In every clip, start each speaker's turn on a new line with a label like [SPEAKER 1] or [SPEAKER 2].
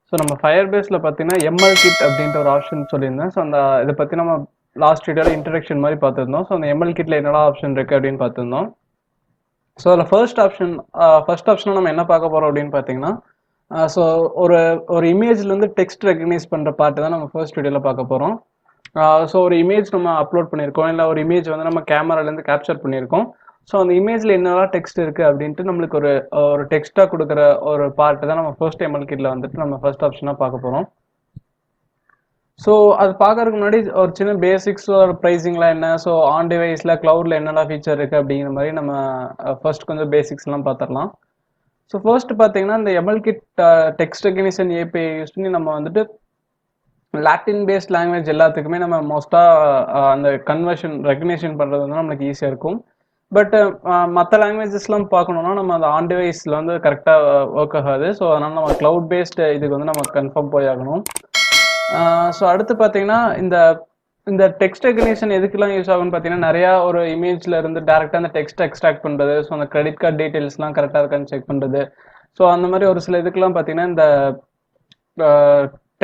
[SPEAKER 1] So நம்ம ஃபயர்பேஸில் பார்த்தீங்கன்னா ML kit அப்படின்ற ஒரு ஆப்ஷன் சொல்லியிருந்தேன். ஸோ அந்த இதை பற்றி நம்ம லாஸ்ட் வீடியோவில் இன்ட்ரடக்ஷன் மாதிரி பார்த்துருந்தோம். ஸோ அந்த எம்எல் கிட்டில் என்னடா ஆப்ஷன் இருக்குது அப்படின்னு பார்த்துருந்தோம். ஸோ அதில் ஃபர்ஸ்ட் ஆப்ஷனாக நம்ம என்ன பார்க்க போகிறோம் அப்படின்னு பார்த்தீங்கன்னா, ஸோ ஒரு ஒரு இமேஜ்லேருந்து டெக்ஸ்ட் ரெகக்னைஸ் பண்ணுற பார்ட்டு தான் நம்ம ஃபர்ஸ்ட் வீடியோவில் பார்க்க போகிறோம். ஸோ ஒரு இமேஜ் நம்ம அப்லோட் பண்ணியிருக்கோம், இல்லை ஒரு இமேஜ் வந்து நம்ம கேமராலேருந்து கேப்சர் பண்ணியிருக்கோம். ஸோ அந்த இமேஜில் என்னெல்லாம் டெக்ஸ்ட் இருக்குது அப்படின்ட்டு நம்மளுக்கு ஒரு டெக்ஸ்ட்டாக கொடுக்குற ஒரு பார்ட்டு தான் நம்ம ஃபர்ஸ்ட் எம்எல் கிட்டில் வந்துட்டு நம்ம ஃபர்ஸ்ட் ஆப்ஷனாக பார்க்க போகிறோம். ஸோ அது பார்க்கறதுக்கு முன்னாடி ஒரு சின்ன பேசிக்ஸ், ஒரு ப்ரைஸிங்லாம் என்ன, ஸோ ஆன் டிவைஸில் க்ளவுடில் என்னெல்லாம் ஃபீச்சர் இருக்குது அப்படிங்கிற மாதிரி நம்ம ஃபர்ஸ்ட் கொஞ்சம் பேசிக்ஸ்லாம் பார்த்துடலாம். ஸோ ஃபர்ஸ்ட் பார்த்தீங்கன்னா இந்த ML kit text recognition API use பண்ணி நம்ம வந்துட்டு லாட்டின் பேஸ்ட் லாங்குவேஜ் எல்லாத்துக்குமே நம்ம மோஸ்ட்டாக அந்த கன்வர்ஷன் ரெகக்னிஷன் பண்ணுறது வந்து நம்மளுக்கு ஈஸியாக இருக்கும். பட் மற்ற லாங்குவேஜஸ்லாம் பார்க்கணுன்னா நம்ம அந்த ஆன் டிவைஸில் வந்து கரெக்டாக ஒர்க் ஆகாது. ஸோ அதனால் நம்ம க்ளவுட் பேஸ்ட் இதுக்கு வந்து நம்ம கன்ஃபார்ம் போய் ஆகணும். ஸோ அடுத்து பார்த்தீங்கன்னா இந்த டெக்ஸ்ட் ரெகக்னிஷன் எதுக்கெல்லாம் யூஸ் ஆகும்னு பார்த்தீங்கன்னா, நிறையா ஒரு இமேஜில் இருந்து டேரெக்டாக அந்த டெக்ஸ்ட் எக்ஸ்ட்ராக்ட் பண்ணுறது, ஸோ அந்த கிரெடிட் கார்டு டீட்டெயில்ஸ்லாம் கரெக்டாக இருக்கான்னு செக் பண்ணுறது. ஸோ அந்த மாதிரி ஒரு சில இதுக்கெல்லாம் பார்த்தீங்கன்னா இந்த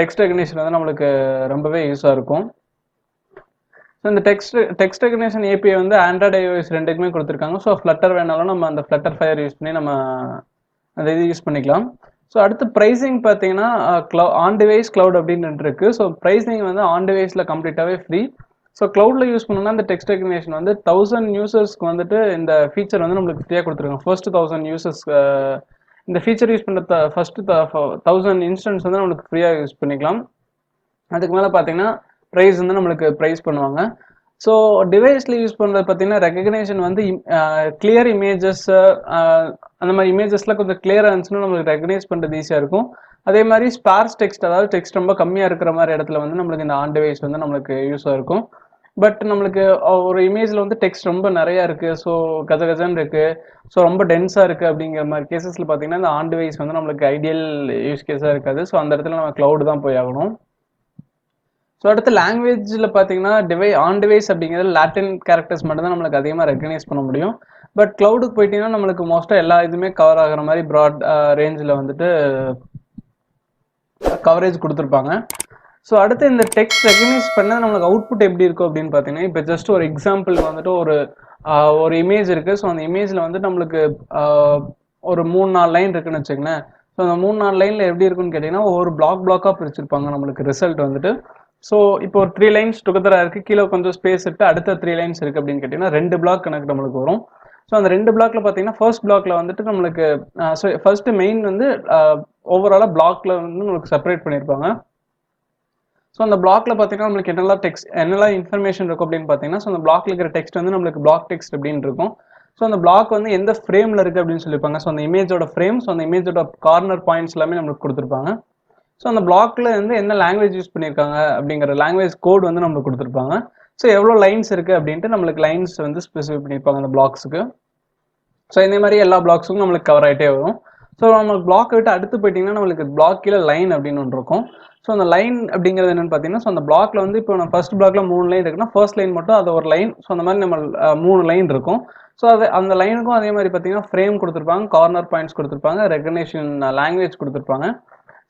[SPEAKER 1] டெக்ஸ்ட் ரெகக்னிஷன் வந்து நம்மளுக்கு ரொம்பவே யூஸாக இருக்கும். ஸோ இந்த டெக்ஸ்ட் ரெகக்னிஷன் ஏபிஐ வந்து ஆண்ட்ராய்டு ஐஓஎஸ் ரெண்டுக்குமே கொடுத்துருக்காங்க. ஸோ ஃப்ளட்டர் வேணாலும் நம்ம அந்த ஃப்ளட்டர் ஃபயர் யூஸ் பண்ணி நம்ம அந்த இது யூஸ் பண்ணிக்கலாம். ஸோ அடுத்து ப்ரைஸிங் பார்த்தீங்கன்னா ஆன் டிவைஸ் க்ளவுட் அப்படின்னு இருக்கு. ஸோ ப்ரைஸிங் வந்து ஆன் டிவைஸில் கம்ப்ளீட்டாகவே ஃப்ரீ. ஸோ க்ளவுடில் யூஸ் பண்ணோம்னா இந்த டெக்ஸ்ட் ரெகக்னிஷன் வந்து 1000 யூசர்ஸ்க்கு வந்துட்டு இந்த ஃபீச்சர் வந்து நம்மளுக்கு ஃப்ரீயாக கொடுத்துருக்காங்க. ஃபர்ஸ்ட் 1000 யூசர்ஸ் இந்த ஃபீச்சர் யூஸ் பண்ணுற ஃபர்ஸ்ட் 1000 இன்ஸ்டன்ஸ் வந்து நம்மளுக்கு ஃப்ரீயாக யூஸ் பண்ணிக்கலாம். அதுக்கு மேலே பார்த்தீங்கன்னா ப்ரைஸ் வந்து நம்மளுக்கு ப்ரைஸ் பண்ணுவாங்க. ஸோ டிவைஸில் யூஸ் பண்ணுறது பார்த்தீங்கன்னா ரெகக்னேஷன் வந்து கிளியர் இமேஜஸ், அந்த மாதிரி இமேஜஸ்லாம் கொஞ்சம் கிளியராக இருந்துச்சுன்னா நம்மளுக்கு ரெகக்னைஸ் பண்ணுறது ஈஸியாக இருக்கும். அதே மாதிரி ஸ்பார்ஸ் டெக்ஸ்ட், அதாவது டெக்ஸ்ட் ரொம்ப கம்மியாக இருக்கிற மாதிரி இடத்துல வந்து நம்மளுக்கு இந்த ஆன் டிவைஸ் வந்து நம்மளுக்கு யூஸாக இருக்கும். பட் நம்மளுக்கு ஒரு இமேஜில் வந்து டெக்ஸ்ட் ரொம்ப நிறையா இருக்குது, ஸோ கஜகஜன்னு இருக்குது, ஸோ ரொம்ப டென்ஸாக இருக்குது அப்படிங்கிற மாதிரி கேசஸில் பார்த்தீங்கன்னா இந்த ஆன் டிவைஸ் வந்து நம்மளுக்கு ஐடியல் யூஸ் கேஸாக இருக்காது. ஸோ அந்த இடத்துல நம்ம க்ளவுட் தான் போய் ஆகணும். ஸோ அடுத்து லாங்குவேஜில் பார்த்தீங்கன்னா ஆன் டிவைஸ் அப்படிங்கிறது லாட்டின் கேரக்டர்ஸ் மட்டும் தான் நம்மளுக்கு அதிகமாக ரெகக்னைஸ் பண்ண முடியும். பட் க்ளவுடுக்கு போயிட்டீங்கன்னா நம்மளுக்கு மோஸ்ட்டாக எல்லா இதுவுமே கவர் ஆகிற மாதிரி ப்ராட் ரேஞ்சில் வந்துட்டு கவரேஜ் கொடுத்துருப்பாங்க. ஸோ அடுத்து இந்த டெக்ஸ்ட் ரெகக்னைஸ் பண்ண நம்மளுக்கு அவுட்புட் எப்படி இருக்கும் அப்படின்னு பார்த்தீங்கன்னா, இப்போ ஜஸ்ட் ஒரு எக்ஸாம்பிள் வந்துட்டு ஒரு இமேஜ் இருக்குது. ஸோ அந்த இமேஜில் வந்து நம்மளுக்கு ஒரு 3-4 லைன் இருக்குன்னு வச்சுக்கோங்களேன். ஸோ அந்த 3-4 லைனில் எப்படி இருக்குன்னு கேட்டிங்கன்னா ஒரு பிளாக்காக பிரிச்சிருப்பாங்க நம்மளுக்கு ரிசல்ட் வந்துட்டு. ஸோ இப்போ ஒரு 3 லைன்ஸ் டுகெதராக இருக்குது, கீழே கொஞ்சம் ஸ்பேஸ் விட்டு அடுத்த 3 லைன்ஸ் இருக்குது அப்படின்னு கேட்டிங்கன்னா 2 பிளாக் கணக்கு நம்மளுக்கு வரும். ஸோ அந்த 2 பிளாக்ல பார்த்தீங்கன்னா ஃபர்ஸ்ட் பிளாக்ல வந்துட்டு நம்மளுக்கு ஸோ ஃபர்ஸ்ட் மெயின் வந்து ஓவராலாக பிளாக்ல வந்து நம்மளுக்கு செப்பரேட் பண்ணியிருப்பாங்க. ஸோ அந்த பிளாக்ல பார்த்தீங்கன்னா நம்மளுக்கு என்னெல்லாம் இன்ஃபர்மேஷன் இருக்கும் அப்படின்னு பார்த்தீங்கன்னா, ஸோ அந்த பிளாக்ல இருக்கிற டெக்ஸ்ட் வந்து நம்மளுக்கு பிளாக் டெக்ஸ்ட் அப்படின்னு இருக்கும். ஸோ அந்த பிளாக் வந்து எந்த ஃப்ரேமில் இருக்குது அப்படின்னு சொல்லியிருப்பாங்க. ஸோ அந்த இமேஜோட ஃப்ரேம், ஸோ அந்த இமேஜோட கார்னர் பாயிண்ட்ஸ் எல்லாமே நம்மளுக்கு கொடுத்துருப்பாங்க. ஸோ அந்த பிளாக்ல வந்து என்ன லாங்குவேஜ் யூஸ் பண்ணியிருக்காங்க அப்படிங்கிற லாங்குவேஜ் கோட் வந்து நம்மளுக்கு கொடுத்துருப்பாங்க. ஸோ எவ்வளோ லைன்ஸ் இருக்குது அப்படின்ட்டு நம்மளுக்கு லைன்ஸ் வந்து ஸ்பெசிஃபை பண்ணியிருப்பாங்க அந்த பிளாக்ஸுக்கு. ஸோ இந்த மாதிரி எல்லா பிளாக்ஸுக்கும் நம்மளுக்கு கவர் ஆகிட்டே வரும். ஸோ நம்மளுக்கு பிளாக் விட்டு அடுத்து போயிட்டிங்கன்னா நம்மளுக்கு பிளாக் கீழே லைன் அப்படின்னு ஒன்று இருக்கும். ஸோ அந்த லைன் அப்படிங்கிறது என்னென்னு பார்த்தீங்கன்னா, ஸோ அந்த பிளாக்ல வந்து இப்போ நம்ம ஃபர்ஸ்ட் பிளாக்ல 3 லைன் இருக்குன்னா ஃபர்ஸ்ட் லைன் மட்டும் அது ஒரு லைன். ஸோ அந்த மாதிரி நம்ம 3 லைன் இருக்கும். ஸோ அந்த லைனுக்கும் அதே மாதிரி பார்த்தீங்கன்னா ஃப்ரேம் கொடுத்துருப்பாங்க, கார்னர் பாயிண்ட்ஸ் கொடுத்துருப்பாங்க, ரெகக்னேஷன் லாங்குவேஜ் கொடுத்துருப்பாங்க.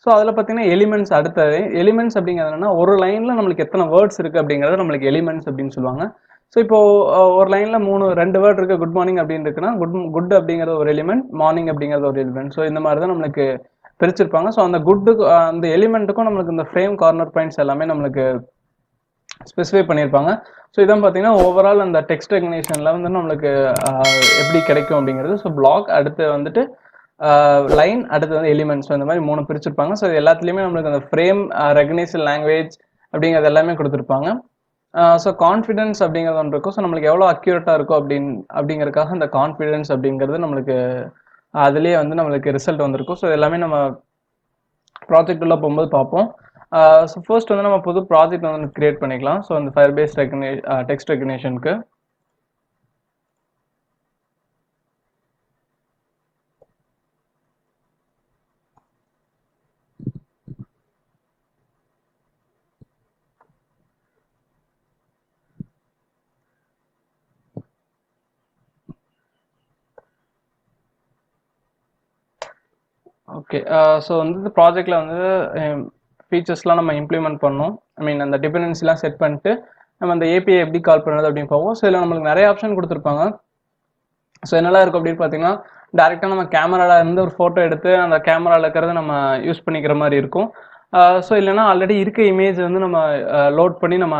[SPEAKER 1] ஸோ அதில் பார்த்தீங்கன்னா எலிமெண்ட்ஸ், அடுத்தது எலிமெண்ட்ஸ் அப்படிங்கிறது என்னன்னா ஒரு லைனில் நம்மளுக்கு எத்தனை வேர்ட்ஸ் இருக்குது அப்படிங்கிறது நம்மளுக்கு எலிமெண்ட்ஸ் அப்படின்னு சொல்லுவாங்க. ஸோ இப்போ ஒரு லைனில் 2 வேர்ட் இருக்குது, குட் மார்னிங் அப்படின்னு இருக்குன்னா குட் அப்படிங்கிறது ஒரு எலிமெண்ட், மார்னிங் அப்படிங்கிறது ஒரு எலிமெண்ட். ஸோ இந்த மாதிரி தான் நம்மளுக்கு பிரிச்சிருப்பாங்க. ஸோ அந்த அந்த எலிமெண்ட்டுக்கும் நம்மளுக்கு இந்த ஃப்ரேம், கார்னர் பாயிண்ட்ஸ் எல்லாமே நம்மளுக்கு ஸ்பெசிஃபை பண்ணியிருப்பாங்க. ஸோ இதான் பார்த்தீங்கன்னா ஓவரால் அந்த டெக்ஸ்ட் ரெகக்னிஷனில் வந்து நம்மளுக்கு எப்படி கிடைக்கும் அப்படிங்கிறது. ஸோ பிளாக், அடுத்து வந்துட்டு லைன், அடுத்து வந்து எலிமெண்ட்ஸ், இந்த மாதிரி 3 பிரிச்சிருப்பாங்க. ஸோ இது எல்லாத்துலேயுமே நம்மளுக்கு அந்த ஃப்ரேம், ரெகக்னைசன் லாங்குவேஜ் அப்படிங்கிறது எல்லாமே கொடுத்துருப்பாங்க. ஸோ கான்ஃபிடன்ஸ் அப்படிங்கிறது ஒன்று இருக்கும். ஸோ நம்மளுக்கு எவ்வளோ அக்யூரேட்டாக இருக்கும் அப்படிங்கிறதுக்காக அந்த கான்ஃபிடன்ஸ் அப்படிங்கிறது நம்மளுக்கு அதுலேயே வந்து நம்மளுக்கு ரிசல்ட் வந்திருக்கும். ஸோ எல்லாமே நம்ம ப்ராஜெக்ட் உள்ள போகும்போது பார்ப்போம். ஸோ ஃபர்ஸ்ட் வந்து நம்ம புது ப்ராஜெக்ட் வந்து கிரியேட் பண்ணிக்கலாம். ஸோ அந்த ஃபயர்பேஸ் டெக்ஸ்ட் ரெகக்னிஷனுக்கு ஓகே. ஸோ வந்து இந்த ப்ராஜெக்ட்ல வந்து ஃபீச்சர்ஸ்லாம் நம்ம இம்ப்ளிமெண்ட் பண்ணோம். ஐ மீன் அந்த டிபெண்டன்சிலாம் செட் பண்ணிட்டு நம்ம அந்த ஏபிஐ எப்படி கால் பண்ணுறது அப்படின்னு பார்ப்போம். ஸோ இதில் நம்மளுக்கு நிறைய ஆப்ஷன் கொடுத்துருப்பாங்க. ஸோ என்னெல்லாம் இருக்கும் அப்படின்னு பார்த்தீங்கன்னா, டேரெக்டாக நம்ம கேமராவில் இருந்து ஒரு ஃபோட்டோ எடுத்து அந்த கேமராவில் இருக்கிறத நம்ம யூஸ் பண்ணிக்கிற மாதிரி இருக்கும். ஸோ இல்லைன்னா ஆல்ரெடி இருக்க இமேஜ் வந்து நம்ம லோட் பண்ணி நம்ம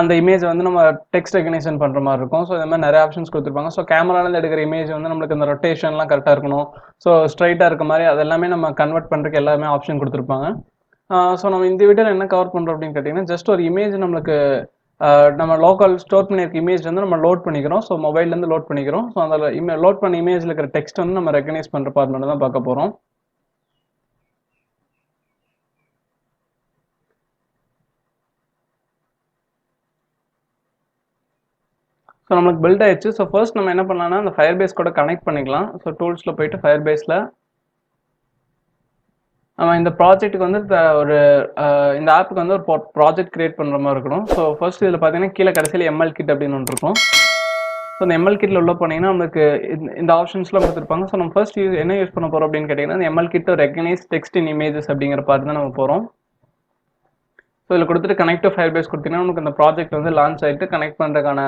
[SPEAKER 1] அந்த இமேஜை வந்து நம்ம டெக்ஸ்ட் ரெகனைசேஷன் பண்ணுற மாதிரி இருக்கும். ஸோ இந்த மாதிரி நிறைய ஆப்ஷன்ஸ் கொடுத்துருப்பாங்க. ஸோ கேமராலேருந்து எடுக்கிற இமேஜ் வந்து நம்மளுக்கு இந்த ரொட்டேஷன்லாம் கரெக்டாக இருக்கணும். ஸோ ஸ்ட்ரைட்டாக இருக்க மாதிரி அதெல்லாமே நம்ம கன்வெர்ட் பண்ணுறதுக்கு எல்லாமே ஆப்ஷன் கொடுத்துருப்பாங்க. ஸோ நம்ம இந்த வீடியோவில் என்ன கவர் பண்ணுறோம் அப்படின்னு கேட்டிங்கன்னா, ஜஸ்ட் ஒரு இமேஜ் நம்மளுக்கு நம்ம லோக்கல் ஸ்டோர் பண்ணியிருக்க இமேஜ் வந்து நம்ம லோட் பண்ணிக்கிறோம். ஸோ மொபைல்லேருந்து லோட் பண்ணிக்கிறோம். ஸோ அந்த லோட் பண்ண இமேஜில் இருக்கிற டெக்ஸ்ட் வந்து நம்ம ரெகனைஸ் பண்ணுற பார்ட் மட்டும் தான் பார்க்க போகிறோம். ஸோ நம்மளுக்கு பில்ட் ஆயிடுச்சு. ஸோ ஃபர்ஸ்ட் நம்ம என்ன பண்ணலாம்னா அந்த ஃபயர்பேஸ் கூட கனெக்ட் பண்ணிக்கலாம். ஸோ டூல்ஸில் போயிட்டு ஃபயர்பேஸில் நம்ம இந்த ப்ராஜெக்ட்டுக்கு வந்து ஒரு இந்த ஆப்புக்கு வந்து ஒரு ப்ராஜெக்ட் கிரியேட் பண்ணுற மாதிரி இருக்கணும். ஸோ ஃபர்ஸ்ட் இதில் பார்த்தீங்கன்னா கீழே கடைசியில் எம்எல் கிட் அப்படின்னு ஒன்று இருக்கும். ஸோ இந்த எம்எல் கிட்டில் உள்ள போனீங்கன்னா நம்மளுக்கு இந்த ஆப்ஷன்ஸ்லாம் கொடுத்துருப்பாங்க. ஸோ நம்ம ஃபர்ஸ்ட் என்ன யூஸ் பண்ண போகிறோம் அப்படின்னு கேட்டிங்கன்னா, இந்த எம்எல் கிட் ரெகனைஸ் டெக்ஸ்ட் இன் இமேஜஸ் அப்படிங்கிற பார்த்து தான் நம்ம போகிறோம். ஸோ இதில் கொடுத்துட்டு கனெக்ட் டு ஃபயர்பேஸ் கொடுத்தீங்கன்னா நமக்கு இந்த ப்ராஜெக்ட் வந்து லான்ச் ஆகிட்டு கனெக்ட் பண்ணுறதுக்கான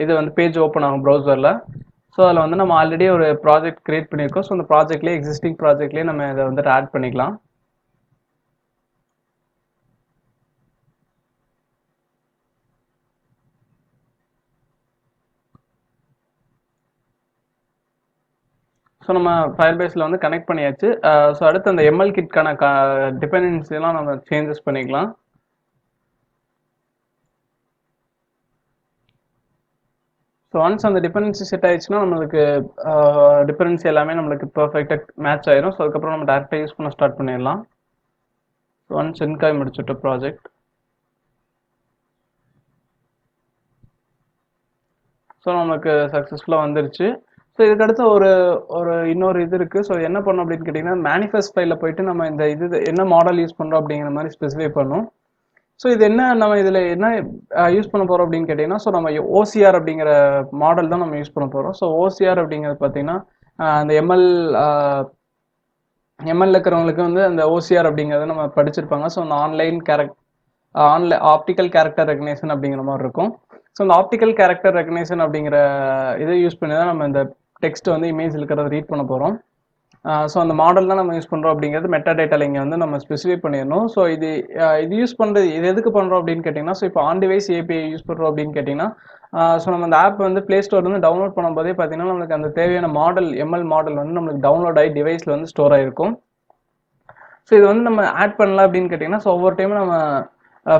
[SPEAKER 1] இது வந்து பேஜ் ஓப்பன் ஆகும் ப்ரௌசரில். ஸோ அதில் வந்து நம்ம ஆல்ரெடி ஒரு ப்ராஜெக்ட் கிரியேட் பண்ணியிருக்கோம். ஸோ அந்த ப்ராஜெக்ட்லேயே எக்ஸிஸ்டிங் ப்ராஜெக்ட்லேயே நம்ம இதை வந்துட்டு ஆட் பண்ணிக்கலாம். ஸோ நம்ம ஃபயர்பேஸில் வந்து கனெக்ட் பண்ணியாச்சு. ஸோ அடுத்து அந்த எம்எல் கிட்கான டிபெண்டன்சிலாம் நம்ம சேஞ்சஸ் பண்ணிக்கலாம். ஸோ ஒன்ஸ் அந்த டிபெண்டன்சி செட் ஆயிடுச்சுன்னா நம்மளுக்கு டிபெண்டன்சி எல்லாமே நம்மளுக்கு பர்ஃபெக்டாக மேட்ச் ஆயிரும். ஸோ அதுக்கப்புறம் நம்ம டேரெக்டாக யூஸ் பண்ண ஸ்டார்ட் பண்ணிடலாம். ஸோ ஒன்ஸ் இன்காய் முடிச்சுட்டு ப்ராஜெக்ட் ஸோ நம்மளுக்கு சக்ஸஸ்ஃபுல்லாக வந்துருச்சு. ஸோ இதுக்கடுத்து ஒரு இன்னொரு இது இருக்குது. ஸோ என்ன பண்ணோம் அப்படின்னு கேட்டிங்கன்னா, மேனிஃபெஸ்ட் ஃபைலில் போயிட்டு நம்ம இந்த இது என்ன மாடல் யூஸ் பண்ணுறோம் அப்படிங்கிற மாதிரி ஸ்பெசிஃபை பண்ணோம். ஸோ இது என்ன நம்ம இதில் என்ன யூஸ் பண்ண போகிறோம் அப்படின்னு கேட்டிங்கன்னா, ஸோ நம்ம ஓசிஆர் அப்படிங்கிற மாடல் தான் நம்ம யூஸ் பண்ண போகிறோம். ஸோ ஓசிஆர் அப்படிங்கிறது பார்த்தீங்கன்னா அந்த எம்எல் இருக்கிறவங்களுக்கு வந்து அந்த ஓசிஆர் அப்படிங்கிறத நம்ம படிச்சிருப்பாங்க. ஸோ அந்த ஆப்டிக்கல் கேரக்டர் ரெகனைசேஷன் அப்படிங்கிற மாதிரி இருக்கும். ஸோ அந்த ஆப்டிக்கல் கேரக்டர் ரெகனைசேஷன் அப்படிங்கிற இதை யூஸ் பண்ணி தான் நம்ம இந்த டெக்ஸ்ட் வந்து இமேஜ் இருக்கிறத ரீட் பண்ண போகிறோம். ஸோ அந்த மாடல் தான் நம்ம யூஸ் பண்ணுறோம் அப்படிங்கிறது மெட்டா டேட்டாவில் இங்கே வந்து நம்ம ஸ்பெசிஃபை பண்ணிடணும். ஸோ இது யூஸ் பண்ணுறது இது எதுக்கு பண்ணுறோம் அப்படின்னு கேட்டிங்கன்னா, ஸோ இப்போ ஆன் டிவைஸ் ஏபிஐ யூஸ் பண்ணுறோம் அப்படின்னு கேட்டிங்கன்னா, ஸோ நம்ம அந்த ஆப் வந்து ப்ளே ஸ்டோர்லேருந்து டவுன்லோட் பண்ணும்போதே பார்த்தீங்கன்னா நம்மளுக்கு அந்த தேவையான மாடல் எம்எல் மாடல் வந்து நம்மளுக்கு டவுன்லோட் ஆகி டிவைஸில் வந்து ஸ்டோர் ஆகிருக்கும். ஸோ இது வந்து நம்ம ஆட் பண்ணலாம் அப்படின்னு கேட்டிங்கன்னா, ஸோ ஒவ்வொரு டைமும் நம்ம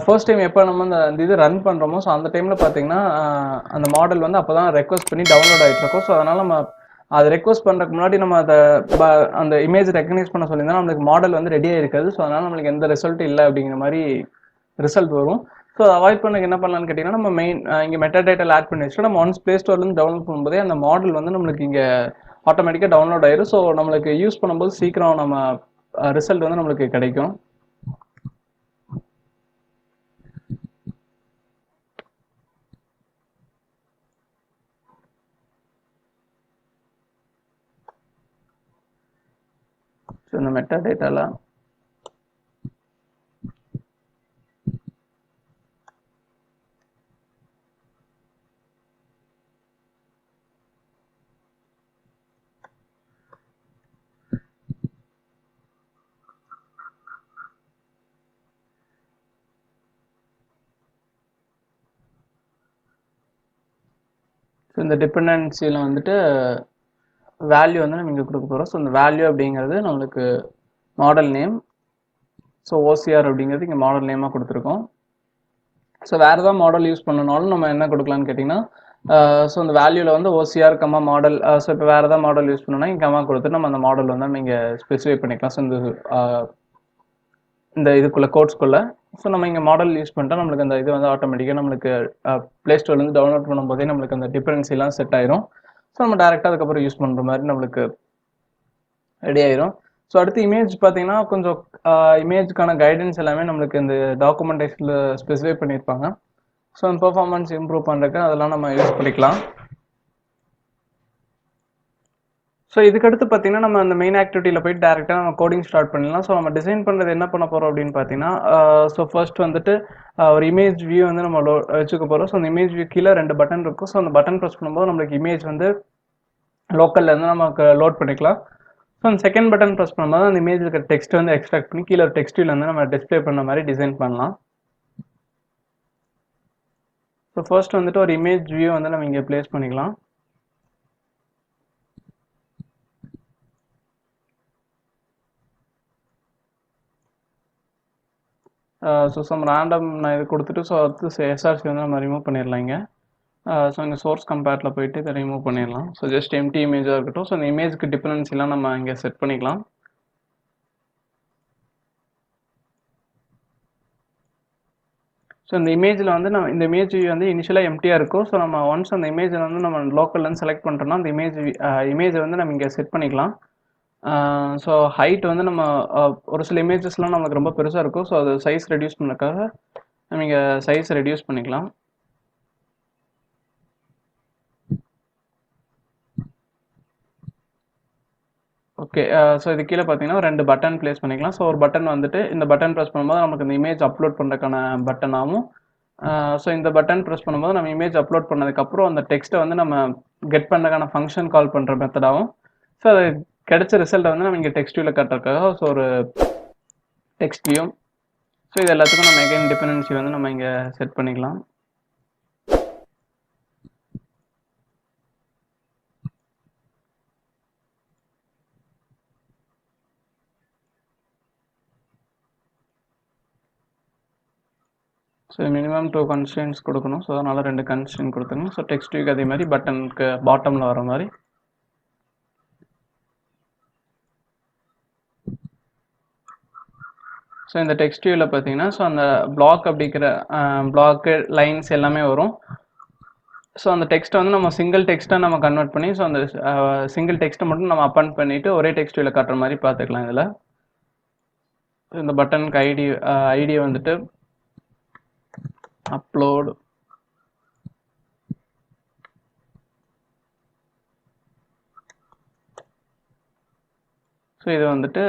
[SPEAKER 1] ஃபர்ஸ்ட் டைம் எப்போ நம்ம அந்த இது ரன் பண்ணுறோமோ ஸோ அந்த டைமில் பார்த்தீங்கன்னா அந்த மாடல் வந்து அப்போ தான் ரெக்வஸ்ட் பண்ணி டவுன்லோட் ஆகிட்டு இருக்கும். ஸோ அதனால் நம்ம அதை ரெக்வஸ்ட் பண்ணுறதுக்கு முன்னாடி நம்ம அந்த இமேஜ் ரெக்கக்னைஸ் பண்ண சொல்லியிருந்தா நம்மளுக்கு மாடல் வந்து ரெடியாக இருக்காது. ஸோ அதனால் நம்மளுக்கு எந்த ரிசல்ட் இல்லை அப்படிங்கிற மாதிரி ரிசல்ட் வரும். ஸோ அதை அவாய்ட் பண்ணக்கு என்ன பண்ணலான்னு கேட்டிங்கன்னா, நம்ம மெயின் இங்கே மெட்டா டேட்டாவில் ஆட் பண்ணி வச்சுட்டு நம்ம ஒன்ஸ் ப்ளே ஸ்டோர்லேருந்து டவுன்லோட் பண்ணும்போதே அந்த மாடல் வந்து நம்மளுக்கு இங்கே ஆட்டோமேட்டிக்காக டவுன்லோட் ஆயிடும். ஸோ நம்மளுக்கு யூஸ் பண்ணும்போது சீக்கிரம் நம்ம ரிசல்ட் வந்து நம்மளுக்கு கிடைக்கும். ஸோ இந்த மெட்டா டேட்டாவில் ஸோ இந்த டிபெண்டன்சியில் வந்துட்டு வேல்யூ வந்து நம்ம இங்கே கொடுக்க போகிறோம். ஸோ இந்த வேல்யூ அப்படிங்கிறது நம்மளுக்கு மாடல் நேம். ஸோ ஓசிஆர் அப்படிங்கிறது இங்கே மாடல் நேமாக கொடுத்துருக்கோம். ஸோ வேறு ஏதாவது மாடல் யூஸ் பண்ணனாலும் நம்ம என்ன கொடுக்கலான்னு கேட்டிங்கன்னா, ஸோ இந்த வேல்யூவில் வந்து ஓசிஆர் கம்மா மாடல். ஸோ இப்போ வேறு ஏதாவது மாடல் யூஸ் பண்ணோன்னா இங்கே கம்மா கொடுத்துட்டு நம்ம அந்த மாடல் வந்து நம்ம இங்கே ஸ்பெசிஃபை பண்ணிக்கலாம். ஸோ இந்த இதுக்குள்ளே கோட்ஸ்குள்ளே ஸோ நம்ம இங்கே மாடல் யூஸ் பண்ணிட்டா நம்மளுக்கு அந்த இது வந்து ஆட்டோமேட்டிக்காக நம்மளுக்கு ப்ளே ஸ்டோர்லேருந்து டவுன்லோட் பண்ணும்போதே நம்மளுக்கு அந்த டிஃபரன்ஸ்லாம் செட் ஆயிரும். ஸோ நம்ம டேரெக்டாக அதுக்கப்புறம் யூஸ் பண்ணுற மாதிரி நம்மளுக்கு ரெடி ஆயிரும். ஸோ அடுத்து இமேஜ் பார்த்தீங்கன்னா கொஞ்சம் இமேஜுக்கான கைடன்ஸ் எல்லாமே நம்மளுக்கு இந்த டாக்குமெண்டேஷனில் ஸ்பெசிஃபை பண்ணியிருப்பாங்க. ஸோ அந்த பெர்ஃபார்மன்ஸ் இம்ப்ரூவ் பண்ணுறதுக்கு அதெல்லாம் நம்ம யூஸ் பண்ணிக்கலாம். ஸோ ஸோ இதுக்கடுத்து பார்த்தீங்கன்னா நம்ம அந்த மெயின் ஆக்டிவிட்டியில் போயிட்டு டேரெக்டாக நம்ம கோடிங் ஸ்டார்ட் பண்ணிடலாம். ஸோ நம்ம டிசைன் பண்ணுறது என்ன பண்ண போகிறோம் அப்படின்னு பார்த்தீங்கன்னா, ஸோ ஃபர்ஸ்ட் வந்துட்டு ஒரு இமேஜ் வியூ வந்து நம்ம வச்சுக்க போகிறோம். ஸோ அந்த இமேஜ் வியூ கீழே 2 பட்டன் இருக்கும். ஸோ அந்த பட்டன் ப்ரெஸ் பண்ணும்போது நம்மளுக்கு இமேஜ் வந்து லோக்கல்ல இருந்து நமக்கு லோட் பண்ணிக்கலாம். ஸோ அந்த செகண்ட் பட்டன் ப்ரெஸ் பண்ணும்போது அந்த இமேஜ் இருக்கிற டெக்ஸ்ட் வந்து எக்ஸ்ட்ராக்ட் பண்ணி கீழே டெக்ஸ்ட் வியூல வந்து நம்ம டிஸ்பிளே பண்ண மாதிரி டிசைன் பண்ணலாம். ஸோ ஃபர்ஸ்ட் வந்துட்டு ஒரு இமேஜ் வியூ வந்து நம்ம இங்கே பிளேஸ் பண்ணிக்கலாம். ஸோ சம் ரேண்டம் நான் இது கொடுத்துட்டு ஸோ அடுத்து எஸ்ஆர்சி வந்து நம்ம ரிமூவ் பண்ணிடலாம் இங்கே. ஸோ இங்கே சோர்ஸ் கம்பேரில் போயிட்டு இதை ரிமூவ் பண்ணிடலாம். ஸோ ஜஸ்ட் எம்டி இமேஜாக இருக்கட்டும். ஸோ இந்த இமேஜுக்கு டிபெண்டன்சிலாம் நம்ம இங்கே செட் பண்ணிக்கலாம். ஸோ இந்த இமேஜில் வந்து நம்ம இந்த இமேஜ் வந்து இனிஷியலாக எம்டியாக இருக்கும். ஸோ நம்ம ஒன்ஸ் அந்த இமேஜை வந்து நம்ம லோக்கல்லேருந்து செலக்ட் பண்ணுறோம்னா அந்த இமேஜை வந்து நம்ம இங்கே செட் பண்ணிக்கலாம். ஸோ ஹைட் வந்து நம்ம ஒரு சில இமேஜஸ்லாம் நமக்கு ரொம்ப பெருசாக இருக்கும். ஸோ அது சைஸ் ரெடியூஸ் பண்ணுறதுக்காக நம்ம இங்கே சைஸ் ரெடியூஸ் பண்ணிக்கலாம். ஓகே. ஸோ இது கீழே பார்த்தீங்கன்னா 2 பட்டன் பிளேஸ் பண்ணிக்கலாம். ஸோ ஒரு பட்டன் வந்துட்டு இந்த பட்டன் ப்ரெஸ் பண்ணும்போது நமக்கு இந்த இமேஜ் அப்லோட் பண்ணுறதுக்கான பட்டனாகவும், ஸோ இந்த பட்டன் ப்ரெஸ் பண்ணும்போது நம்ம இமேஜ் அப்லோட் பண்ணதுக்கப்புறம் அந்த டெக்ஸ்ட்டை வந்து நம்ம கெட் பண்ணுறதுக்கான ஃபங்க்ஷன் கால் பண்ணுற மெத்தடாகவும், ஸோ அது கிடைச்ச ரிசல்ட்டை வந்து நம்ம இங்கே டெக்ஸ்ட் வியூவில் காட்டுறதுக்காக ஸோ ஒரு டெக்ஸ்ட் வியூ. ஸோ இது எல்லாத்துக்கும் நம்ம எகைன் டிபெண்டன்சி வந்து நம்ம இங்கே செட் பண்ணிக்கலாம். ஸோ மினிமம் 2 கன்ஸ்ட்ரெயின்ஸ் கொடுக்கணும். ஸோ அதனால் 2 கன்ஸ்ட்ரெயின் கொடுத்துங்க. ஸோ டெக்ஸ்ட் வியூக்கு அதே மாதிரி பட்டனுக்கு பாட்டமில் வர மாதிரி. ஸோ இந்த டெக்ஸ்ட் வியூவில் பார்த்தீங்கன்னா ஸோ அந்த பிளாக் அப்படிங்கிற பிளாக்கு லைன்ஸ் எல்லாமே வரும். ஸோ அந்த டெக்ஸ்ட்டை வந்து நம்ம சிங்கிள் டெக்ஸ்ட்டாக நம்ம கன்வெர்ட் பண்ணி ஸோ அந்த சிங்கிள் டெக்ஸ்ட்டை மட்டும் நம்ம அப்பன் பண்ணிவிட்டு ஒரே டெக்ஸ்ட் வியூவில் காட்டுற மாதிரி பார்த்துக்கலாம். இதில் இந்த பட்டனுக்கு ஐடியை வந்துட்டு அப்லோட் ஸோ இது வந்துட்டு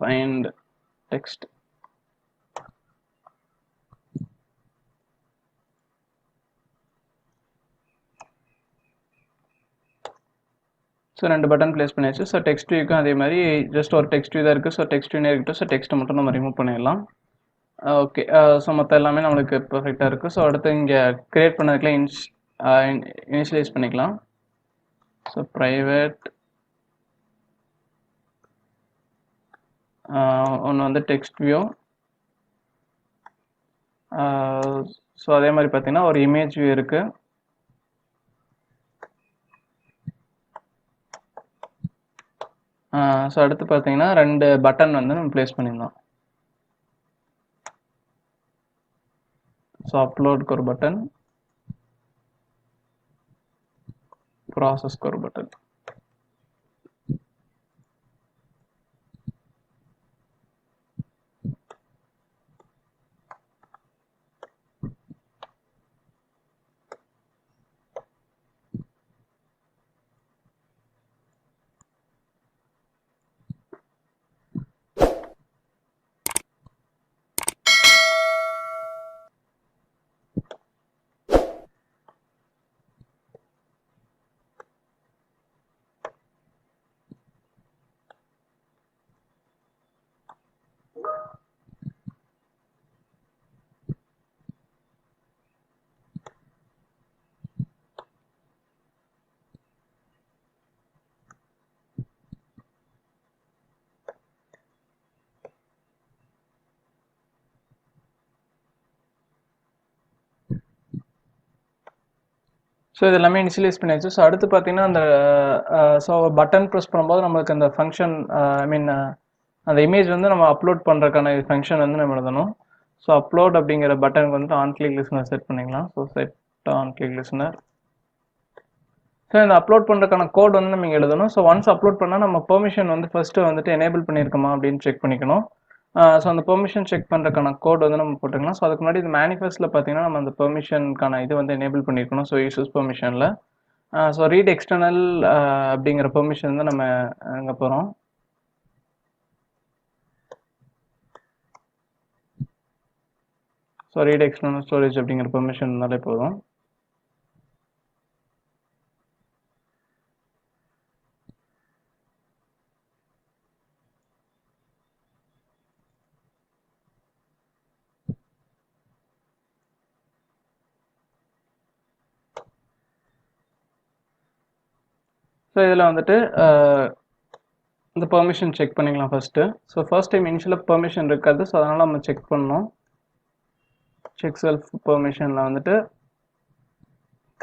[SPEAKER 1] find text. So 2 button place பண்ணியாச்சு. ஸோ டெக்ஸ்ட் வியூக்கும் அதே மாதிரி ஜஸ்ட் ஒரு டெக்ஸ்ட் வியூ தான் இருக்குது. ஸோ டெக்ஸ்ட் வியூனே இருக்கட்டும். ஸோ டெக்ஸ்ட்டை மட்டும் நம்ம ரிமூவ் பண்ணிடலாம். ஓகே. ஸோ மற்ற எல்லாமே நம்மளுக்கு பர்ஃபெக்டாக இருக்குது. ஸோ அடுத்து இங்கே க்ரியேட் பண்ணதுக்குலாம் இனிஷியலைஸ் பண்ணிக்கலாம். ஸோ ப்ரைவேட் ஒன்று வந்து டெக்ஸ்ட் வியூ. ஸோ அதே மாதிரி பார்த்தீங்கன்னா ஒரு இமேஜ் வியூ இருக்குது. ஸோ அடுத்து பார்த்தீங்கன்னா 2 பட்டன் வந்து நம்ம பிளேஸ் பண்ணியிருந்தோம். ஸோ அப்லோடுக்கு ஒரு பட்டன், ப்ராசஸ்க்கு ஒரு பட்டன். ஸோ இது எல்லாமே இனிஷியலைஸ் பண்ணியாச்சு. ஸோ அடுத்து பார்த்தீங்கன்னா அந்த ஸோ பட்டன் ப்ரெஸ் பண்ணும்போது நம்மளுக்கு அந்த ஃபங்க்ஷன் ஐ மீன் அந்த இமேஜ் வந்து நம்ம அப்லோட் பண்ணுறதுக்கான ஃபங்க்ஷன் வந்து நம்ம எழுதணும். ஸோ அப்லோட் அப்படிங்கிற பட்டனுக்கு வந்துட்டு ஆன் கிளிக் லிஸ்னர் செட் பண்ணிக்கலாம். So set on click listener. So இந்த அப்லோட் பண்ணுறதுக்கான கோட் வந்து நம்ம இங்கே எழுதணும். ஸோ ஒன்ஸ் அப்லோட் பண்ணால் நம்ம பெர்மிஷன் வந்து ஃபஸ்ட்டு வந்துட்டு எனேபிள் பண்ணியிருக்கோமா அப்படின்னு செக் பண்ணிக்கணும். ஸோ அந்த பெர்மிஷன் செக் பண்ணுறதுக்கான கோட் வந்து நம்ம போட்டுக்கலாம். ஸோ அதுக்கு முன்னாடி இந்த மேனிஃபெஸ்ட்டில் பார்த்தீங்கன்னா நம்ம அந்த பெர்மிஷனுக்கான இது வந்து எனேபிள் பண்ணியிருக்கணும். ஸோ யூசர்ஸ் பெர்மிஷனில் ஸோ ரீட் எக்ஸ்டர்னல் அப்படிங்கிற பெர்மிஷன் தான் நம்ம அங்கே போகிறோம். ஸோ ரீட் எக்ஸ்டர்னல் ஸ்டோரேஜ் அப்படிங்கிற பெர்மிஷன் இருந்தாலே போதும். ஸோ இதில் வந்துட்டு இந்த பெர்மிஷன் செக் பண்ணிக்கலாம் ஃபஸ்ட்டு. ஸோ ஃபர்ஸ்ட் டைம் இனிஷியலாக பெர்மிஷன் இருக்காது, ஸோ அதனால் நம்ம செக் பண்ணணும். செக் செல்ஃப் பெர்மிஷனில் வந்துட்டு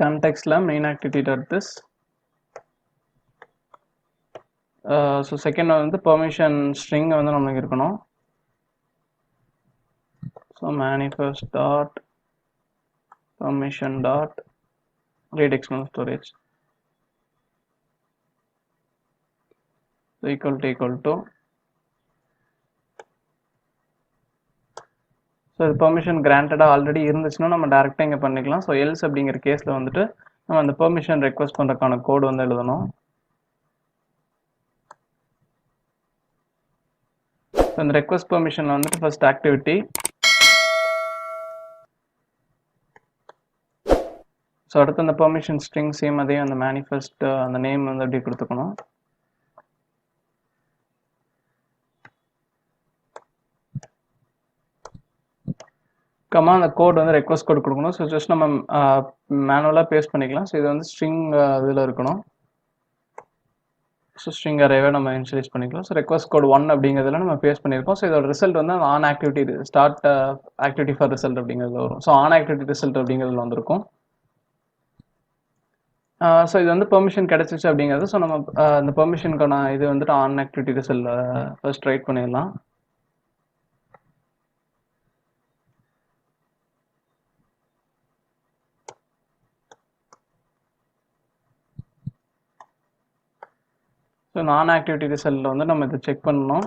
[SPEAKER 1] கான்டெக்ஸ்டில் main activity dot this. So second வந்து பெர்மிஷன் ஸ்ட்ரிங் வந்து நம்மளுக்கு இருக்கணும். So manifest dot permission dot read external storage equal to so இது பெர்மிஷன் கிராண்டடாக ஆல்ரெடி இருந்துச்சுன்னா நம்ம டேரெக்டாக இங்கே பண்ணிக்கலாம். ஸோ எல்ஸ் அப்படிங்கிற கேஸில் வந்துட்டு நம்ம அந்த பெர்மிஷன் ரெக்வஸ்ட் பண்ணுறதுக்கான கோடு வந்து எழுதணும். ஸோ இந்த ரெக்வஸ்ட் பெர்மிஷனில் வந்துட்டு ஃபர்ஸ்ட் ஆக்டிவிட்டி, ஸோ அடுத்து அந்த பெர்மிஷன் ஸ்ட்ரிங் சேம் அதே அந்த மேனிஃபெஸ்ட் அந்த நேம் வந்து அப்படி கொடுத்துக்கணும். கமா அந்த கோட் வந்து ரெக்வஸ்ட் கோட் கொடுக்கணும். ஸோ ஜஸ்ட் நம்ம மேனுவலாக பேஸ்ட் பண்ணிக்கலாம். ஸோ இது வந்து ஸ்ட்ரிங் இதில் இருக்கணும். ஸோ ஸ்ட்ரிங் அரேவை நம்ம இனிஷியலைஸ் பண்ணிக்கலாம். ஸோ ரெக்வஸ்ட் கோட் 1 அப்படிங்கிறதுல நம்ம பேஸ்ட் பண்ணியிருக்கோம். ஸோ இதோட ரிசல்ட் வந்து on activity start activity for result அப்படிங்கிறது வரும். ஸோ ஆன் ஆக்டிவிட்டி ரிசல்ட் அப்படிங்கிறதுல வந்திருக்கும். ஸோ இது வந்து பெர்மிஷன் கிடச்சிச்சு அப்படிங்கிறது. ஸோ நம்ம இந்த பெர்மிஷனுக்கான இது வந்துட்டு on activity result first right பண்ணிடலாம். ஸோ நான் ஆக்டிவிட்டி ரிசல்ட்டில் வந்து நம்ம இதை செக் பண்ணணும்.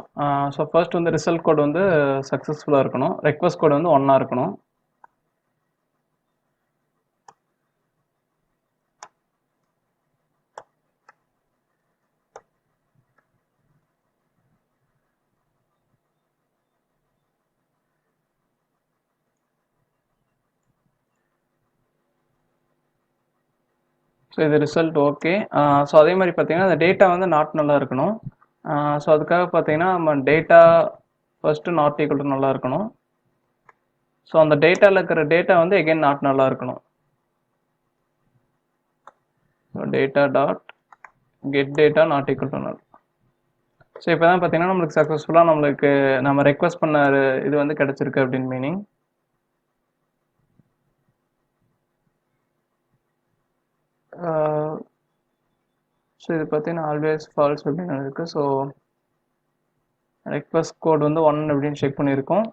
[SPEAKER 1] ஸோ ஃபர்ஸ்ட் வந்து ரிசல்ட் கோட் வந்து சக்ஸஸ்ஃபுல்லாக இருக்கணும். ரெக்வஸ்ட் கோட் வந்து 1 இருக்கணும். ஸோ இது ரிசல்ட் ஓகே. ஸோ அதே மாதிரி பார்த்தீங்கன்னா அந்த டேட்டா வந்து நாட் நல்லா இருக்கணும். ஸோ அதுக்காக பார்த்தீங்கன்னா நம்ம data first not equal to நல்லா இருக்கணும். ஸோ அந்த டேட்டாவில் இருக்கிற டேட்டா வந்து எகைன் நாட் நல்லா இருக்கணும். So data dot get data not equal to நல். ஸோ இப்போ தான் பார்த்தீங்கன்னா நம்மளுக்கு சக்ஸஸ்ஃபுல்லாக நம்மளுக்கு நம்ம ரெக்வஸ்ட் பண்ண இது வந்து கிடச்சிருக்கு அப்படின்னு மீனிங். ஸோ இது பார்த்தீங்கன்னா ஆல்வேஸ் ஃபால்ஸ் அப்படின்னு இருக்குது. ஸோ ரெக்வஸ்ட் கோட் வந்து 1 அப்படின்னு செக் பண்ணியிருக்கோம்.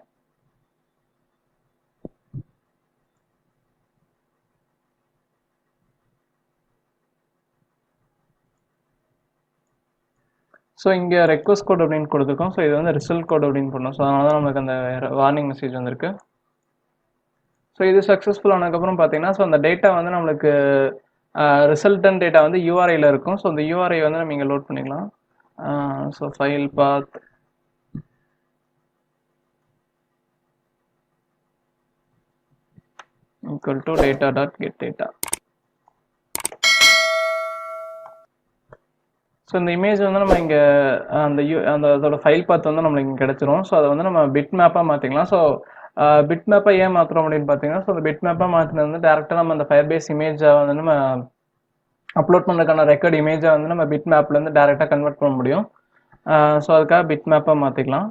[SPEAKER 1] ஸோ இங்கே ரெக்வஸ்ட் கோட் அப்படின்னு கொடுத்துருக்கோம். ஸோ இது வந்து ரிசல்ட் கோட் அப்படின்னு பண்ணோம். ஸோ அதனால தான் நமக்கு அந்த வார்னிங் மெசேஜ் வந்திருக்கு. ஸோ இது சக்ஸஸ்ஃபுல் ஆனதுக்கப்புறம் பார்த்தீங்கன்னா ஸோ அந்த டேட்டா வந்து நம்மளுக்கு ரிசல்டன் டேட்டா வந்து யூஆர்ஐயில் இருக்கும். ஸோ அந்த யூஆர்ஐ வந்து நம்ம இங்கே லோட் பண்ணிக்கலாம். So file path equal to data dot get data. So இந்த இமேஜ் வந்து நம்ம இங்கே அதோட ஃபைல் பாத் வந்து நம்மளுக்கு இங்கே கிடச்சிரும். ஸோ அதை வந்து நம்ம பிட் மேப்பாக மாற்றிக்கலாம். ஸோ பிட் மேப்பை ஏன் மாற்றுறோம் அப்படின்னு பார்த்தீங்கன்னா ஸோ அந்த பிட் மேப்பாக மாற்றினது வந்து டேரெக்டாக நம்ம அந்த ஃபயர்பேஸ் இமேஜை வந்து நம்ம அப்லோட் பண்ணுறதுக்கான ரெக்கார்ட் இமேஜை வந்து நம்ம பிட் மேப்லேருந்து டேரெக்டாக கன்வெர்ட் பண்ண முடியும். ஸோ அதுக்காக பிட் மேப்பாக மாற்றிக்கலாம்.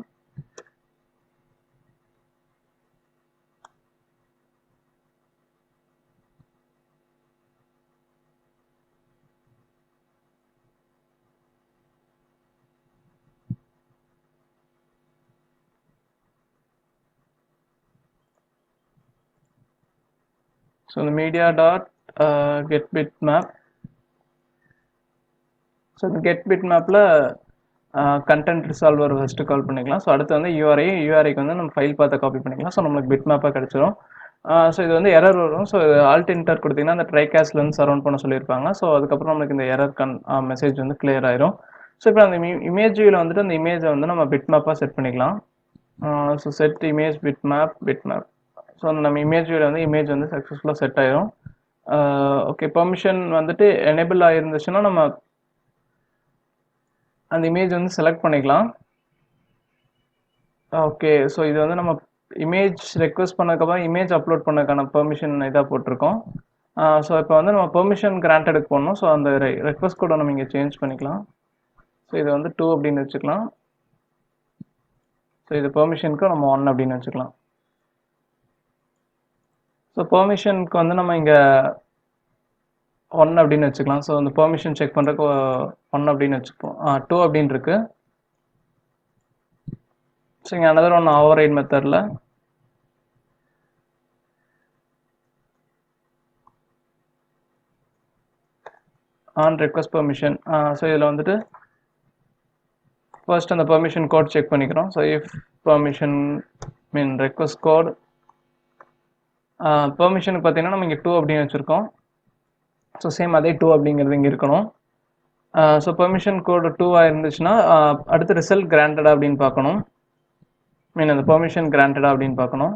[SPEAKER 1] ஸோ இந்த media dot get bit map. So இந்த கெட் பிட் மேப்பில் கண்டென்ட் ரிசால்வர் ஃபஸ்ட்டு கால் பண்ணிக்கலாம். ஸோ அடுத்து வந்து யூஆர்ஐக்கு வந்து நம்ம ஃபைல் பார்த்து காப்பி பண்ணிக்கலாம். ஸோ நம்மளுக்கு பிட் மேப்பாக கிடச்சிரும். ஸோ இது வந்து எரர் வரும். ஸோ ஆல்ட் என்டர் கொடுத்தீங்கன்னா அந்த ட்ரைகாஸ்ட்ல வந்து சரௌண்ட் பண்ண சொல்லியிருப்பாங்க. ஸோ அதுக்கப்புறம் நமக்கு இந்த எரர் மெசேஜ் வந்து கிளியர் ஆயிரும். ஸோ இப்போ அந்த இமேஜ் வியூவில் வந்துட்டு அந்த இமேஜை வந்து நம்ம பிட் மேப்பாக செட் பண்ணிக்கலாம். So set image bit map. So நம்ம இமேஜ் வியூவில் வந்து இமேஜ் வந்து சக்ஸஸ்ஃபுல்லாக செட் ஆயிரும். ஓகே, பெர்மிஷன் வந்துட்டு எனேபிள் ஆகிருந்துச்சுன்னா நம்ம அந்த இமேஜ் வந்து செலக்ட் பண்ணிக்கலாம். ஓகே, ஸோ இது வந்து நம்ம இமேஜ் ரெக்வஸ்ட் பண்ணதுக்கப்புறம் இமேஜ் அப்லோட் பண்ணதுக்கான பெர்மிஷன் இதாக போட்டிருக்கோம். ஸோ இப்போ வந்து நம்ம பெர்மிஷன் கிராண்டடுக்கு போடணும். ஸோ அந்த ரெக்வஸ்ட் கூட நம்ம இங்கே சேஞ்ச் பண்ணிக்கலாம். ஸோ இதை வந்து 2 அப்படின்னு வச்சுக்கலாம். ஸோ இது பெர்மிஷனுக்கு நம்ம 1 அப்படின்னு வச்சுக்கலாம். ஸோ பெர்மிஷனுக்கு வந்து நம்ம இங்கே 1 அப்படின்னு வச்சுக்கலாம். ஸோ அந்த பெர்மிஷன் செக் பண்ணுறதுக்கு 1 அப்படின்னு வச்சுப்போம். 2 அப்படின்னு இருக்கு. ஸோ இங்கே another ஒன் override மெத்தடில் ஆன் ரெக்வஸ்ட் பெர்மிஷன். ஸோ இதில் வந்துட்டு ஃபர்ஸ்ட் அந்த பெர்மிஷன் கோட் செக் பண்ணிக்கிறோம். So if permission mean request code பெர்மிஷனுக்கு பார்த்தீங்கன்னா நம்ம இங்கே 2 அப்படின்னு வச்சுருக்கோம். ஸோ சேம் அதே 2 அப்படிங்கிறது இங்கே இருக்கணும். ஸோ பெர்மிஷன் கோடு 2 இருந்துச்சுன்னா அடுத்து ரிசல்ட் கிராண்டடா அப்படின்னு பார்க்கணும். மீன் அந்த பெர்மிஷன் கிராண்டடா அப்படின்னு பார்க்கணும்.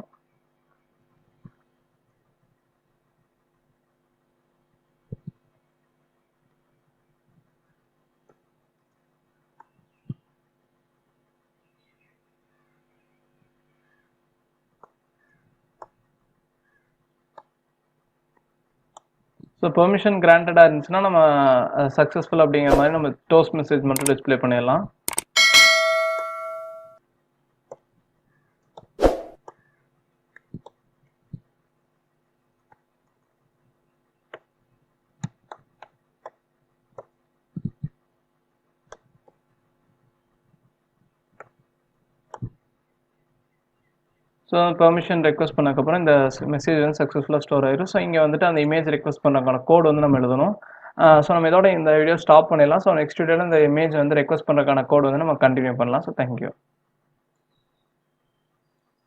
[SPEAKER 1] ஸோ பெர்மிஷன் கிராண்டடாக இருந்துச்சுன்னா நம்ம சக்ஸஸ்ஃபுல் அப்படிங்கிற மாதிரி நம்ம டோஸ்ட் மெசேஜ் மட்டும் டிஸ்பிளே பண்ணிடலாம். ஸோ பெர்மிஷன் ரெக்வஸ்ட் பண்ணக்கப்புறம் இந்த மெசேஜ் வந்து சக்ஸஸ்ஃபுல்லாக ஸ்டோர் ஆயிரும். ஸோ இங்கே வந்துட்டு அந்த இமேஜ் ரெக்வஸ்ட் பண்ணுறதுக்கான கோட் வந்து நம்ம எழுதணும். ஸோ நம்ம இதோட இந்த வீடியோ ஸ்டாப் பண்ணிடலாம். ஸோ நெக்ஸ்ட் வீடியோவில் இந்த இமேஜ் வந்து ரெக்வஸ்ட் பண்ணுறதுக்கான கோட் வந்து நம்ம கண்டினியூ பண்ணலாம். So thank you.